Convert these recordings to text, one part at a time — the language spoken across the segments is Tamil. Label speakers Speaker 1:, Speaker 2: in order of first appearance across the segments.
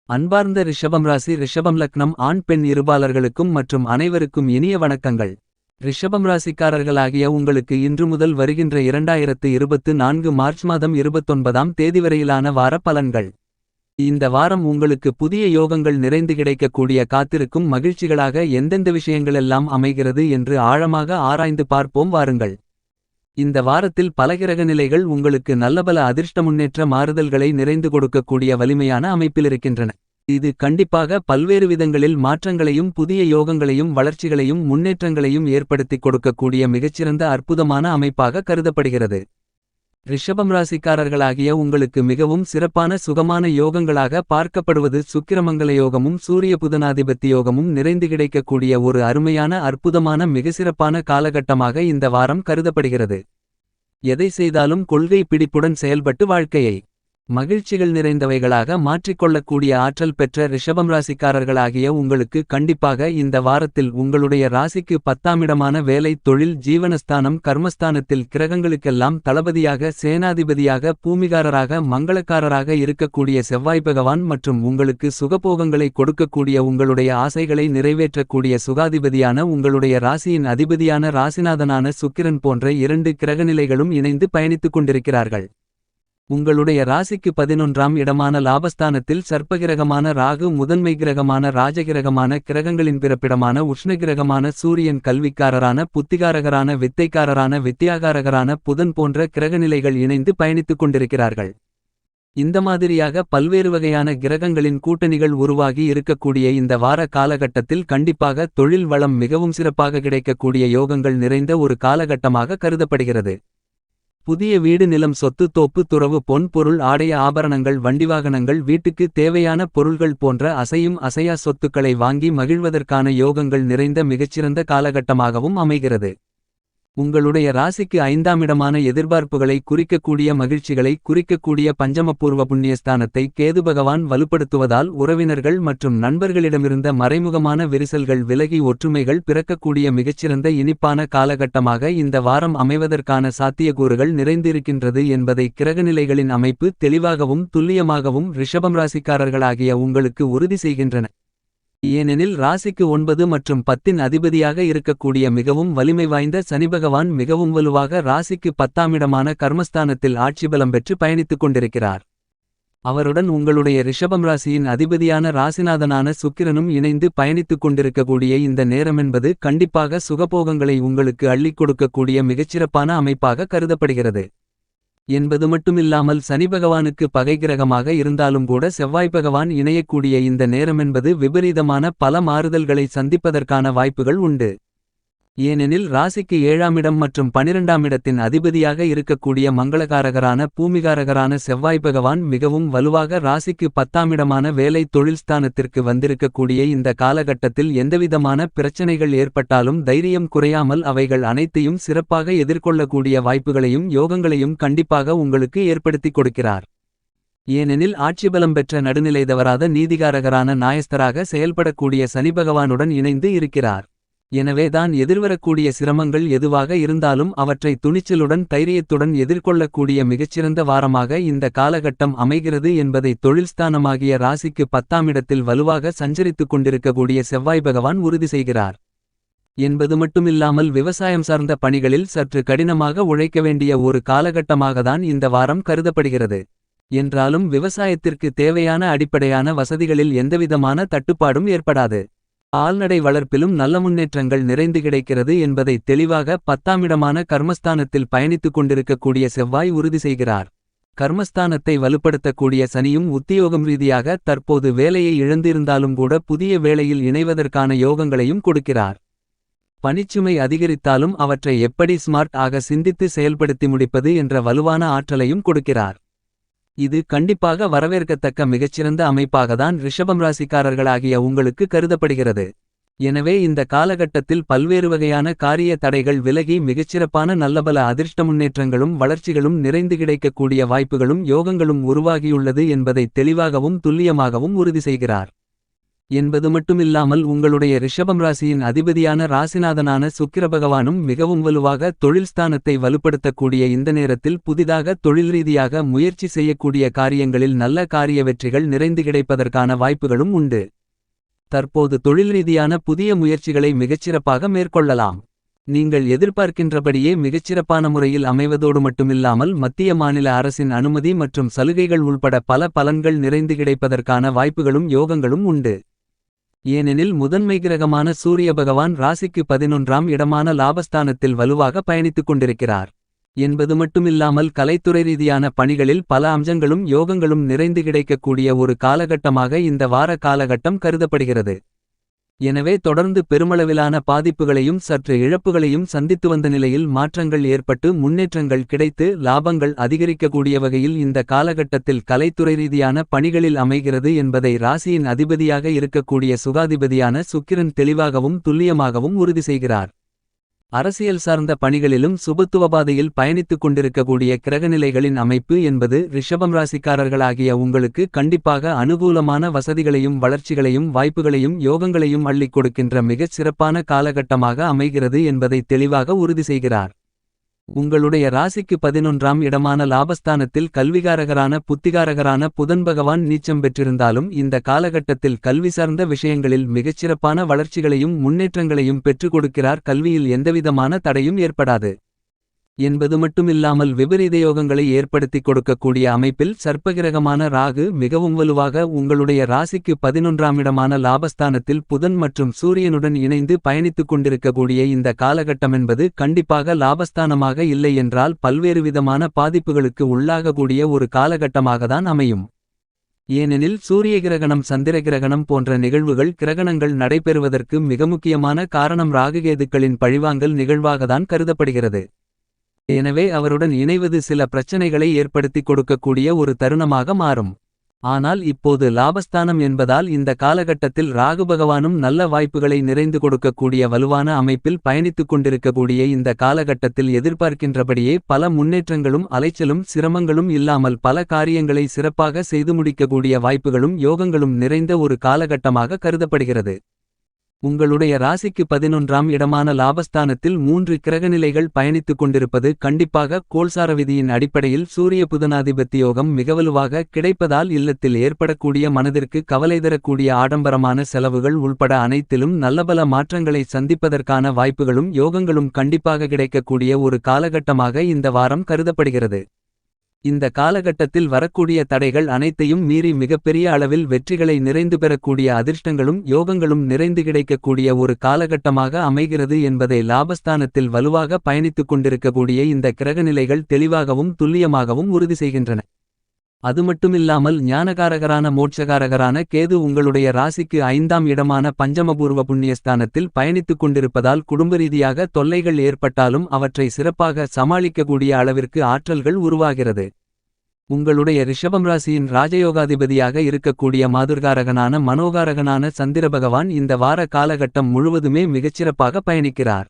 Speaker 1: அன்பார்ந்த ரிஷபம் ராசி ரிஷபம் லக்னம் ஆண் பெண் இருபாலர்களுக்கும் மற்றும் அனைவருக்கும் இனிய வணக்கங்கள். ரிஷபம் ராசிக்காரர்களாகிய உங்களுக்கு இன்று முதல் வருகின்ற 2024 மார்ச் மாதம் 29ஆம் தேதி வரையிலான வார பலன்கள். இந்த வாரம் உங்களுக்கு புதிய யோகங்கள் நிறைந்து கிடைக்கக்கூடிய காத்திருக்கும் மகிழ்ச்சிகளாக எந்தெந்த விஷயங்களெல்லாம் அமைகிறது என்று ஆழமாக ஆராய்ந்து பார்ப்போம் வாருங்கள். இந்த வாரத்தில் பல கிரக நிலைகள் உங்களுக்கு நல்லபல அதிர்ஷ்ட முன்னேற்ற மாறுதல்களை நிறைந்து கொடுக்கக்கூடிய வலிமையான அமைப்பிலிருக்கின்றன. இது கண்டிப்பாக பல்வேறு விதங்களில் மாற்றங்களையும் புதிய யோகங்களையும் வளர்ச்சிகளையும் முன்னேற்றங்களையும் ஏற்படுத்திக் கொடுக்கக்கூடிய மிகச்சிறந்த அற்புதமான அமைப்பாக கருதப்படுகிறது. ரிஷபம் ராசிக்காரர்களாகிய உங்களுக்கு மிகவும் சிறப்பான சுகமான யோகங்களாக பார்க்கப்படுவது சுக்கிரமங்கல யோகமும் சூரிய புதனாதிபத்தி யோகமும் நிறைந்து கிடைக்கக்கூடிய ஒரு அருமையான அற்புதமான மிகச்சிறப்பான காலகட்டமாக இந்த வாரம் கருதப்படுகிறது. எதை செய்தாலும் கொள்கை பிடிப்புடன் செயல்பட்டு வாழ்க்கையை மகிழ்ச்சிகள் நிறைந்தவைகளாக மாற்றிக்கொள்ளக்கூடிய ஆற்றல் பெற்ற ரிஷபம் ராசிக்காரர்களாகிய உங்களுக்கு கண்டிப்பாக இந்த வாரத்தில் உங்களுடைய ராசிக்கு 10ஆம் இடமான வேலை தொழில் ஜீவனஸ்தானம் கர்மஸ்தானத்தில் கிரகங்களுக்கெல்லாம் தளபதியாக சேனாதிபதியாக பூமிகாரராக மங்களக்காரராக இருக்கக்கூடிய செவ்வாய் பகவான் மற்றும் உங்களுக்கு சுகபோகங்களை கொடுக்கக்கூடிய உங்களுடைய ஆசைகளை நிறைவேற்றக்கூடிய சுகாதிபதியான உங்களுடைய ராசியின் அதிபதியான ராசிநாதனான சுக்கிரன் போன்ற 2 கிரகநிலைகளும் இணைந்து பயணித்துக் கொண்டிருக்கிறார்கள். உங்களுடைய ராசிக்கு 11ஆம் இடமான லாபஸ்தானத்தில் சர்ப்பகிரகமான ராகு முதன்மை கிரகமான ராஜகிரகமான கிரகங்களின் பிறப்பிடமான உஷ்ணகிரகமான சூரியன் கல்விக்காரரான புத்திகாரகரான வித்தைக்காரரான வித்தியாகாரகரான புதன் போன்ற கிரகநிலைகள் இணைந்து பயணித்துக் கொண்டிருக்கிறார்கள். இந்த மாதிரியாக பல்வேறு வகையான கிரகங்களின் கூட்டணிகள் உருவாகி இருக்கக்கூடிய இந்த வார காலகட்டத்தில் கண்டிப்பாக தொழில் வளம் மிகவும் சிறப்பாக கிடைக்கக்கூடிய யோகங்கள் நிறைந்த ஒரு காலகட்டமாக கருதப்படுகிறது. புதிய வீடு நிலம் சொத்து தோப்பு துறவு பொன் பொருள் ஆடைய ஆபரணங்கள் வண்டிவாகனங்கள் வீட்டுக்கு தேவையான பொருள்கள் போன்ற அசையும் அசையா சொத்துக்களை வாங்கி மகிழ்வதற்கான யோகங்கள் நிறைந்த மிகச்சிறந்த காலகட்டமாகவும் அமைகிறது. உங்களுடைய ராசிக்கு 5ஆம் இடமான எதிர்பார்ப்புகளை குறிக்கக்கூடிய மகிழ்ச்சிகளை குறிக்கக்கூடிய பஞ்சமபூர்வ புண்ணியஸ்தானத்தை கேது பகவான் வலுப்படுத்துவதால் உறவினர்கள் மற்றும் நண்பர்களிடமிருந்த மறைமுகமான விரிசல்கள் விலகி ஒற்றுமைகள் பிறக்கக்கூடிய மிகச்சிறந்த இனிப்பான காலகட்டமாக இந்த வாரம் அமைவதற்கான சாத்தியக்கூறுகள் நிறைந்திருக்கின்றது என்பதை கிரகநிலைகளின் அமைப்பு தெளிவாகவும் துல்லியமாகவும் ரிஷபம் ராசிக்காரர்களாகிய உங்களுக்கு உறுதி செய்கின்றன. ஏனெனில் ராசிக்கு 9 மற்றும் 10இன் அதிபதியாக இருக்கக்கூடிய மிகவும் வலிமை வாய்ந்த சனிபகவான் மிகவும் வலுவாக ராசிக்கு 10ஆம் இடமான கர்மஸ்தானத்தில் ஆட்சிபலம் பெற்று பயணித்துக் கொண்டிருக்கிறார். அவருடன் உங்களுடைய ரிஷபம் ராசியின் அதிபதியான ராசிநாதனான சுக்கிரனும் இணைந்து பயணித்துக் கொண்டிருக்கக்கூடிய இந்த நேரமென்பது கண்டிப்பாக சுகபோகங்களை உங்களுக்கு அள்ளிக் கொடுக்கக்கூடிய மிகச்சிறப்பான அமைப்பாக கருதப்படுகிறது. என்பது மட்டுமில்லாமல் சனி பகவானுக்கு பகை கிரகமாக இருந்தாலும் கூட செவ்வாய் பகவான் இணையக்கூடிய இந்த நேரமென்பது விபரீதமான பல மாறுதல்களை சந்திப்பதற்கான வாய்ப்புகள் உண்டு. ஏனெனில் ராசிக்கு 7ஆம் இடம் மற்றும் 12ஆம் இடத்தின் அதிபதியாக இருக்கக்கூடிய மங்களகாரகரான பூமிகாரகரான செவ்வாய் பகவான் மிகவும் வலுவாக ராசிக்கு 10ஆம் இடமான வேலை தொழில் ஸ்தானத்திற்கு வந்திருக்கக்கூடிய இந்த காலகட்டத்தில் எந்தவிதமான பிரச்சனைகள் ஏற்பட்டாலும் தைரியம் குறையாமல் அவைகள் அனைத்தையும் சிறப்பாக எதிர்கொள்ளக்கூடிய வாய்ப்புகளையும் யோகங்களையும் கண்டிப்பாக உங்களுக்கு ஏற்படுத்திக் கொடுக்கிறார். ஏனெனில் ஆட்சிபலம் பெற்ற நடுநிலை தவறாத நீதிகாரகரான நாயஸ்தராக செயல்படக்கூடிய சனி பகவானுடன் இணைந்து இருக்கிறார். எனவேதான் எதிர்வரக்கூடிய சிரமங்கள் எதுவாக இருந்தாலும் அவற்றை துணிச்சலுடன் தைரியத்துடன் எதிர்கொள்ளக்கூடிய மிகச்சிறந்த வாரமாக இந்த காலகட்டம் அமைகிறது என்பதை தொழில்ஸ்தானமாகிய ராசிக்கு 10ஆம் இடத்தில் வலுவாக சஞ்சரித்துக் கொண்டிருக்கக்கூடிய செவ்வாய் பகவான் உறுதி செய்கிறார். என்பது மட்டுமில்லாமல் விவசாயம் சார்ந்த பணிகளில் சற்று கடினமாக உழைக்க வேண்டிய ஒரு காலகட்டமாகத்தான் இந்த வாரம் கருதப்படுகிறது. என்றாலும் விவசாயத்திற்கு தேவையான அடிப்படையான வசதிகளில் எந்தவிதமான தட்டுப்பாடும் ஏற்படாது. கால்நடை வளர்ப்பிலும் நல்ல முன்னேற்றங்கள் நிறைந்து கிடைக்கிறது என்பதை தெளிவாக 10ஆம் இடமான கர்மஸ்தானத்தில் பயணித்துக் கொண்டிருக்கக்கூடிய செவ்வாய் உறுதி செய்கிறார். கர்மஸ்தானத்தை வலுப்படுத்தக்கூடிய சனியும் உத்தியோகம் ரீதியாக தற்போது வேலையை இழந்திருந்தாலும் கூட புதிய வேலையில் இணைவதற்கான யோகங்களையும் கொடுக்கிறார். பணிச்சுமை அதிகரித்தாலும் அவற்றை எப்படி ஸ்மார்ட் ஆக சிந்தித்து செயல்படுத்தி முடிப்பது என்ற வலுவான ஆற்றலையும் கொடுக்கிறார். இது கண்டிப்பாக வரவேற்கத்தக்க மிகச்சிறந்த அமைப்பாகத்தான் ரிஷபம் ராசிக்காரர்களாகிய உங்களுக்கு கருதப்படுகிறது. எனவே இந்த காலகட்டத்தில் பல்வேறு வகையான காரிய தடைகள் விலகி மிகச்சிறப்பான நல்லபல அதிர்ஷ்ட முன்னேற்றங்களும் வளர்ச்சிகளும் நிறைந்து கிடைக்கக்கூடிய வாய்ப்புகளும் யோகங்களும் உருவாகியுள்ளது என்பதை தெளிவாகவும் துல்லியமாகவும் உறுதி செய்கிறார். என்பது மட்டுமில்லாமல் உங்களுடைய ரிஷபம் ராசியின் அதிபதியான ராசிநாதனான சுக்கிரபகவானும் மிகவும் வலுவாக தொழில் ஸ்தானத்தை வலுப்படுத்தக்கூடிய இந்த நேரத்தில் புதிதாக தொழில் ரீதியாக முயற்சி செய்யக்கூடிய காரியங்களில் நல்ல காரிய வெற்றிகள் நிறைந்து கிடைப்பதற்கான வாய்ப்புகளும் உண்டு. தற்போது தொழில் ரீதியான புதிய முயற்சிகளை மிகச்சிறப்பாக மேற்கொள்ளலாம். நீங்கள் எதிர்பார்க்கின்றபடியே மிகச்சிறப்பான முறையில் அமைவதோடு மட்டுமில்லாமல் மத்திய மாநில அரசின் அனுமதி மற்றும் சலுகைகள் உள்பட பல பலன்கள் நிறைந்து கிடைப்பதற்கான வாய்ப்புகளும் யோகங்களும் உண்டு. ஏனெனில் முதன்மை கிரகமான சூரிய பகவான் ராசிக்கு 11ஆம் இடமான லாபஸ்தானத்தில் வலுவாக பயணித்துக் கொண்டிருக்கிறார். என்பது மட்டுமில்லாமல் கலைத்துறை ரீதியான பணிகளில் பல அம்சங்களும் யோகங்களும் நிறைந்து கிடைக்கக்கூடிய ஒரு காலகட்டமாக இந்த வார காலகட்டம் கருதப்படுகிறது. எனவே தொடர்ந்து பெருமளவிலான பாதிப்புகளையும் சற்று இழப்புகளையும் சந்தித்து வந்த நிலையில் மாற்றங்கள் ஏற்பட்டு முன்னேற்றங்கள் கிடைத்து லாபங்கள் அதிகரிக்கக்கூடிய வகையில் இந்த காலகட்டத்தில் கலைத்துறை ரீதியான பணிகளில் அமைகிறது என்பதை ராசியின் அதிபதியாக இருக்கக்கூடிய சுகாதிபதியான சுக்கிரன் தெளிவாகவும் துல்லியமாகவும் உறுதி செய்கிறார். அரசியல் சார்ந்த பணிகளிலும் சுபத்துவபாதையில் பயணித்துக் கொண்டிருக்கக்கூடிய கிரகநிலைகளின் அமைப்பு என்பது ரிஷபம் ராசிக்காரர்களாகிய உங்களுக்கு கண்டிப்பாக அனுகூலமான வசதிகளையும் வளர்ச்சிகளையும் வாய்ப்புகளையும் யோகங்களையும் அள்ளிக் கொடுக்கின்ற மிகச் சிறப்பான காலகட்டமாக அமைகிறது என்பதை தெளிவாக உறுதி செய்கிறார். உங்களுடைய ராசிக்கு 11ஆம் இடமான லாபஸ்தானத்தில் கல்விகாரகரான புத்திகாரகரான புதன் பகவான் நீச்சம் பெற்றிருந்தாலும் இந்த காலகட்டத்தில் கல்வி சார்ந்த விஷயங்களில் மிகச்சிறப்பான வளர்ச்சிகளையும் முன்னேற்றங்களையும் பெற்றுக் கொடுக்கிறார். கல்வியில் எந்தவிதமான தடையும் ஏற்படாது. என்பது மட்டுமில்லாமல் விபரீத யோகங்களை ஏற்படுத்திக் கொடுக்கக்கூடிய அமைப்பில் சர்ப்பகிரகமான ராகு மிகவும் வலுவாக உங்களுடைய ராசிக்கு 11ஆம் இடமான லாபஸ்தானத்தில் புதன் மற்றும் சூரியனுடன் இணைந்து பயணித்துக் கொண்டிருக்கக்கூடிய இந்த காலகட்டமென்பது கண்டிப்பாக லாபஸ்தானமாக இல்லை என்றால் பல்வேறு விதமான பாதிப்புகளுக்கு உள்ளாகக்கூடிய ஒரு காலகட்டமாகத்தான் அமையும். ஏனெனில் சூரிய கிரகணம் சந்திர கிரகணம் போன்ற நிகழ்வுகள் கிரகணங்கள் நடைபெறுவதற்கு மிக முக்கியமான காரணம் ராகுகேதுக்களின் பழிவாங்கல் நிகழ்வாகத்தான் கருதப்படுகிறது. எனவே அவருடன் இணைவது சில பிரச்சனைகளை ஏற்படுத்திக் கொடுக்கக்கூடிய ஒரு தருணமாக மாறும். ஆனால் இப்போது லாபஸ்தானம் என்பதால் இந்த காலகட்டத்தில் ராகு பகவானும் நல்ல வாய்ப்புகளை நிறைந்து கொடுக்கக்கூடிய வலுவான அமைப்பில் பயணித்துக் கொண்டிருக்கக்கூடிய இந்த காலகட்டத்தில் எதிர்பார்க்கின்றபடியே பல முன்னேற்றங்களும் அலைச்சலும் சிரமங்களும் இல்லாமல் பல காரியங்களை சிறப்பாக செய்து முடிக்கக்கூடிய வாய்ப்புகளும் யோகங்களும் நிறைந்த ஒரு காலகட்டமாக கருதப்படுகிறது. உங்களுடைய ராசிக்கு 11ஆம் இடமான லாபஸ்தானத்தில் 3 கிரகநிலைகள் பயணித்துக் கொண்டிருப்பது கண்டிப்பாக கோல்சார விதியின் அடிப்படையில் சூரிய புதனாதிபத்தி யோகம் மிகவலுவாக கிடைப்பதால் இல்லத்தில் ஏற்படக்கூடிய மனதிற்கு கவலை தரக்கூடிய ஆடம்பரமான செலவுகள் உள்பட அனைத்திலும் நல்லபல மாற்றங்களை சந்திப்பதற்கான வாய்ப்புகளும் யோகங்களும் கண்டிப்பாக கிடைக்கக்கூடிய ஒரு காலகட்டமாக இந்த வாரம் கருதப்படுகிறது. இந்த காலகட்டத்தில் வரக்கூடிய தடைகள் அனைத்தையும் மீறி மிகப்பெரிய அளவில் வெற்றிகளை நிறைந்து பெறக்கூடிய அதிர்ஷ்டங்களும் யோகங்களும் நிறைந்து கிடைக்கக்கூடிய ஒரு காலகட்டமாக அமைகிறது என்பதை லாபஸ்தானத்தில் வலுவாக பயணித்துக் கொண்டிருக்கக்கூடிய இந்த கிரகநிலைகள் தெளிவாகவும் துல்லியமாகவும் உறுதி செய்கின்றன. அது மட்டுமில்லாமல் ஞானகாரகரான மோட்சகாரகரான கேது உங்களுடைய ராசிக்கு 5ஆம் இடமான பஞ்சமபூர்வ புண்ணியஸ்தானத்தில் பயணித்துக் கொண்டிருப்பதால் குடும்ப ரீதியாக தொல்லைகள் ஏற்பட்டாலும் அவற்றை சிறப்பாக சமாளிக்கக்கூடிய அளவிற்கு ஆற்றல்கள் உருவாகிறது. உங்களுடைய ரிஷபம் ராசியின் ராஜயோகாதிபதியாக இருக்கக்கூடிய மாதுர்காரகனான மனோகாரகனான சந்திர பகவான் இந்த வார காலகட்டம் முழுவதுமே மிகச்சிறப்பாக பயணிக்கிறார்.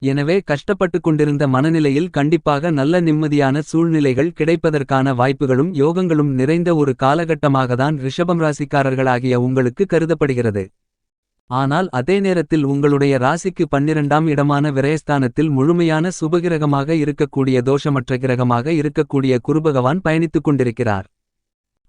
Speaker 1: எனவே கஷ்டப்பட்டு கொண்டிருந்த மனநிலையில் கண்டிப்பாக நல்ல நிம்மதியான சூழ்நிலைகள் கிடைப்பதற்கான வாய்ப்புகளும் யோகங்களும் நிறைந்த ஒரு காலகட்டமாகத்தான் ரிஷபம் ராசிக்காரர்களாகிய உங்களுக்கு கருதப்படுகிறது. ஆனால் அதே நேரத்தில் உங்களுடைய ராசிக்கு 12ஆம் இடமான விரயஸ்தானத்தில் முழுமையான சுபகிரகமாக இருக்கக்கூடிய தோஷமற்ற கிரகமாக இருக்கக்கூடிய குருபகவான் பயணித்துக் கொண்டிருக்கிறார்.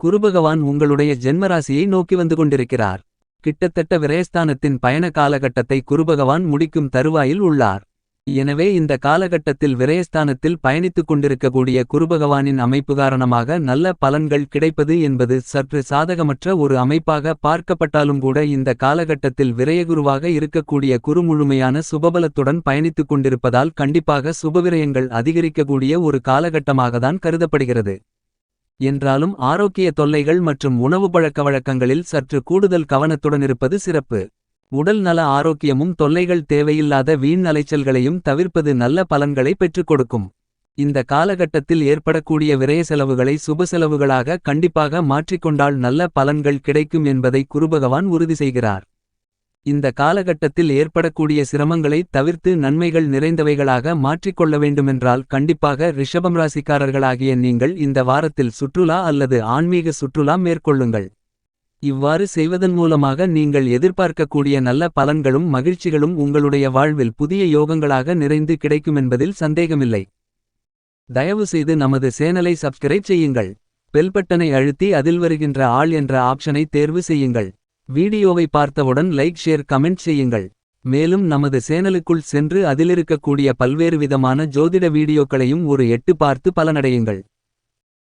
Speaker 1: குருபகவான் உங்களுடைய ஜென்மராசியை நோக்கி வந்து கொண்டிருக்கிறார். கிட்டத்தட்ட விரயஸ்தானத்தின் பயண காலகட்டத்தை குருபகவான் முடிக்கும் தருவாயில் உள்ளார். எனவே இந்த காலகட்டத்தில் விரயஸ்தானத்தில் பயணித்துக் கொண்டிருக்கக்கூடிய குருபகவானின் அமைப்பு காரணமாக நல்ல பலன்கள் கிடைப்பது என்பது சற்று சாதகமற்ற ஒரு அமைப்பாக பார்க்கப்பட்டாலும் கூட இந்த காலகட்டத்தில் விரயகுருவாக இருக்கக்கூடிய குரு முழுமையான சுபபலத்துடன் பயணித்துக் கொண்டிருப்பதால் கண்டிப்பாக சுபவிரயங்கள் அதிகரிக்கக்கூடிய ஒரு காலகட்டமாகத்தான் கருதப்படுகிறது. என்றாலும் ஆரோக்கிய தொல்லைகள் மற்றும் உணவு பழக்க வழக்கங்களில் சற்று கூடுதல் கவனத்துடன் இருப்பது சிறப்பு. உடல் நல ஆரோக்கியமும் தொல்லைகள் தேவையில்லாத வீண் அலைச்சல்களையும் தவிர்ப்பது நல்ல பலன்களை பெற்றுக் கொடுக்கும். இந்த காலகட்டத்தில் ஏற்படக்கூடிய விரய செலவுகளை சுப செலவுகளாக கண்டிப்பாக மாற்றிக்கொண்டால் நல்ல பலன்கள் கிடைக்கும் என்பதை குருபகவான் உறுதி செய்கிறார். இந்த காலகட்டத்தில் ஏற்படக்கூடிய சிரமங்களை தவிர்த்து நன்மைகள் நிறைந்தவைகளாக மாற்றிக்கொள்ள வேண்டுமென்றால் கண்டிப்பாக ரிஷபம் ராசிக்காரர்களாகிய நீங்கள் இந்த வாரத்தில் சுற்றுலா அல்லது ஆன்மீக சுற்றுலா மேற்கொள்ளுங்கள். இவ்வாறு செய்வதன் மூலமாக நீங்கள் எதிர்பார்க்கக்கூடிய நல்ல பலன்களும் மகிழ்ச்சிகளும் உங்களுடைய வாழ்வில் புதிய யோகங்களாக நிறைந்து கிடைக்குமென்பதில் சந்தேகமில்லை. தயவு செய்து நமது சேனலை சப்ஸ்கிரைப் செய்யுங்கள். பெல் பட்டனை அழுத்தி அதில் வருகின்ற ஆல் என்ற ஆப்ஷனை தேர்வு செய்யுங்கள். வீடியோவை பார்த்தவுடன் லைக் ஷேர் கமெண்ட் செய்யுங்கள். மேலும் நமது சேனலுக்குள் சென்று அதிலிருக்கக்கூடிய பல்வேறு விதமான ஜோதிட வீடியோக்களையும் ஒரு எட்டு பார்த்து பலனடையுங்கள்.